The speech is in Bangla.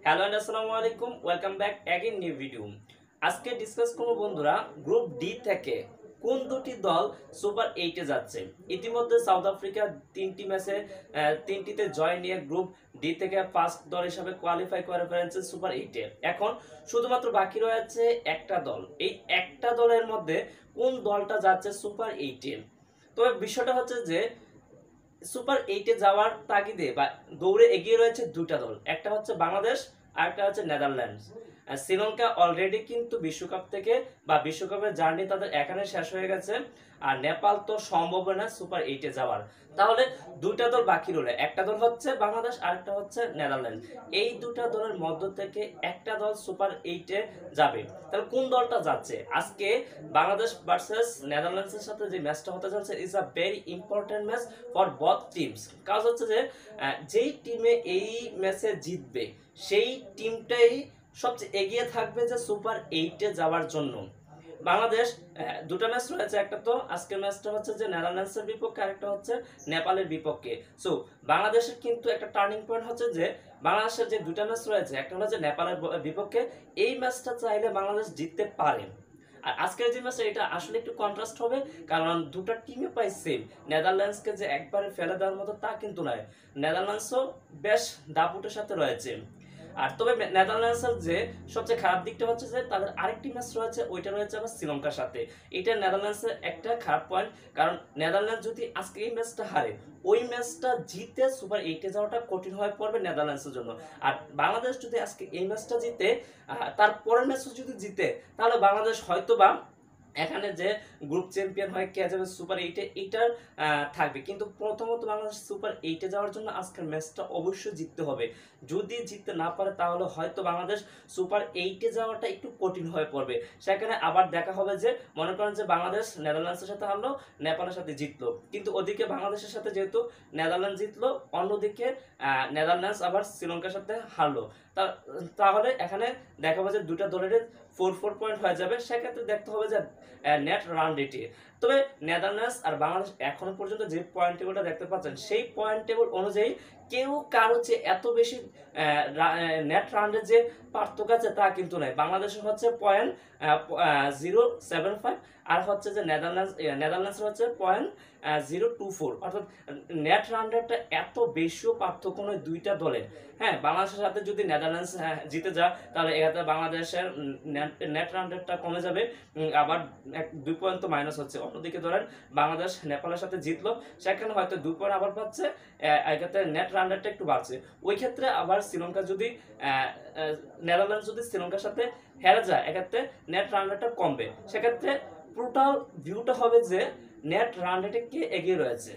হ্যালো এন্ড আসসালামু আলাইকুম, welcome back again new video. আজকে ডিসকাস করব বন্ধুরা, গ্রুপ ডি থেকে কোন দুটি দল সুপার 8 এ যাচ্ছে। ইতিমধ্যে সাউথ আফ্রিকা তিনটি ম্যাচে তিনটিতে জয় নিয়ে গ্রুপ ডি থেকে ফার্স্ট দল হিসাবে কোয়ালিফাই করে ফেলেছে সুপার 8 এ। এখন শুধুমাত্র বাকি রয়েছে একটা দল। এই একটা দলের মধ্যে কোন দলটা যাচ্ছে সুপার 8 এ। তবে বিষয়টা হচ্ছে যে সুপার 8 এ যাওয়ার তাগিদে বা দৌড়ে এগিয়ে রয়েছে দুইটা দল, একটা হচ্ছে বাংলাদেশ আর একটা হচ্ছে নেদারল্যান্ডস। শ্রীলঙ্কা অলরেডি কিন্তু বিশ্বকাপ থেকে বা বিশ্বকাপের জার্নি তাদের এখানে শেষ হয়ে গেছে, আর নেপাল তো সম্ভব না সুপার 8 এ যাওয়ার। তাহলে দুইটা দল বাকি রইল, একটা দল হচ্ছে বাংলাদেশ আর একটা হচ্ছে নেদারল্যান্ড। এই দুটা দলের মধ্য থেকে একটা দল সুপার 8 এ যাবে। তাহলে কোন দলটা যাচ্ছে? আজকে বাংলাদেশ ভার্সেস নেদারল্যান্ডসের সাথে যে ম্যাচটা হতে যাচ্ছে is a very important match for both teams. কাজ হচ্ছে যে যেই টিমে এই ম্যাচে জিতবে সেই টিমটাই সবচেয়ে এগিয়ে থাকবে যে সুপার 8 এ যাওয়ার জন্য। বাংলাদেশ দুটো ম্যাচ রয়েছে, একটা তো আজকের ম্যাচটা হচ্ছে যে নেদারল্যান্ডসের বিপক্ষে, আরেকটা হচ্ছে নেপালের বিপক্ষে। সো বাংলাদেশের কিন্তু একটা টার্নিং পয়েন্ট হচ্ছে যে বাংলাদেশের যে দুটো ম্যাচ রয়েছে, একটা হচ্ছে নেপালের বিপক্ষে, এই ম্যাচটা চাইলে বাংলাদেশ জিততে পারে। আর আজকের যে ম্যাচটা এটা আসলে একটু কন্ট্রাস্ট হবে, কারণ দুটো টিমে পাই সেম। নেদারল্যান্ডসকে যে একবারে ফেলে দেওয়ার মতো তা কিন্তু নয়, নেদারল্যান্ডসও বেশ দাপুটের সাথে রয়েছে। আর তবে নেদারল্যান্ডসের যে সবচেয়ে খারাপ দিকটা হচ্ছে যে তাদের আরেকটি ম্যাচ রয়েছে, ওইটা রয়েছে আবার শ্রীলঙ্কার সাথে। এটা নেদারল্যান্ডসের একটা খারাপ পয়েন্ট, কারণ নেদারল্যান্ডস যদি আজকে এই ম্যাচটা হারে, ওই ম্যাচটা জিতে সুপার 8 এ যাওয়াটা কঠিন হয়ে পড়বে নেদারল্যান্ডসের জন্য। আর বাংলাদেশ যদি আজকে এই ম্যাচটা জিতে, তার পরের ম্যাচও যদি জিতে, তাহলে বাংলাদেশ হয়তোবা এখানে যে গ্রুপ চ্যাম্পিয়ন হয়ে কে যাবে সুপার 8 এ এটার থাকবে। কিন্তু প্রথমত বাংলাদেশ সুপার 8 এ যাওয়ার জন্য আজকের ম্যাচটা অবশ্যই জিততে হবে। যদি জিততে না পারে তাহলে হয়তো বাংলাদেশ সুপার 8 এ যাওয়াটা একটু কঠিন হয়ে পড়বে। সেখানে আবার দেখা হবে যে মনে করেন যে বাংলাদেশ নেদারল্যান্ডসের সাথে হারলো, নেপালের সাথে জিতলো, কিন্তু ওদিকে বাংলাদেশের সাথে যেহেতু নেদারল্যান্ড জিতলো, অন্যদিকে নেদারল্যান্ডস আবার শ্রীলঙ্কার সাথে হারলো। তাহলে এখানে দেখা হবে যে দুটা দলের 4-4 পয়েন্ট হয়ে যাবে। সেক্ষেত্রে দেখতে হবে যে নেট রান রেটে। তবে নেদারল্যান্ডস আর বাংলাদেশ এখনো পর্যন্ত যে পয়েন্ট টেবিলটা দেখতে পাচ্ছেন, সেই পয়েন্ট টেবিল অনুযায়ী কেউ কারো চেয়ে এত বেশি নেট রানের যে পার্থক্য আছে তা কিন্তু নয়। বাংলাদেশের হচ্ছে পয়েন্ট 0.75, আর হচ্ছে যে নেদারল্যান্ডসের হচ্ছে পয়েন্ট 0.24, অর্থাৎ নেট রান রেটটা এত বেশিও পার্থক্য নয় দুইটা দলের। হ্যাঁ, বাংলাদেশের সাথে যদি নেদারল্যান্ডস জিতে যায়, তাহলে এখানে বাংলাদেশের নেট রান রেটটা কমে যাবে, আবার 2 পয়েন্ট তো মাইনাস হচ্ছে। অন্যদিকে ধরেন বাংলাদেশ নেপালের সাথে জিতলো, সেখানে হয়তো 2 পয়েন্ট আবার পাচ্ছে, এক্ষেত্রে নেট রান রেটটা একটু বাড়ছে। ওই ক্ষেত্রে আবার শ্রীলঙ্কা যদি নেদারল্যান্ডস যদি শ্রীলঙ্কার সাথে হেরে যায়, এক্ষেত্রে নেট রান রেটটা কমবে। সেক্ষেত্রে টোটাল ভিউটা হবে যে নেট রান রেটে কে এগিয়ে রয়েছে।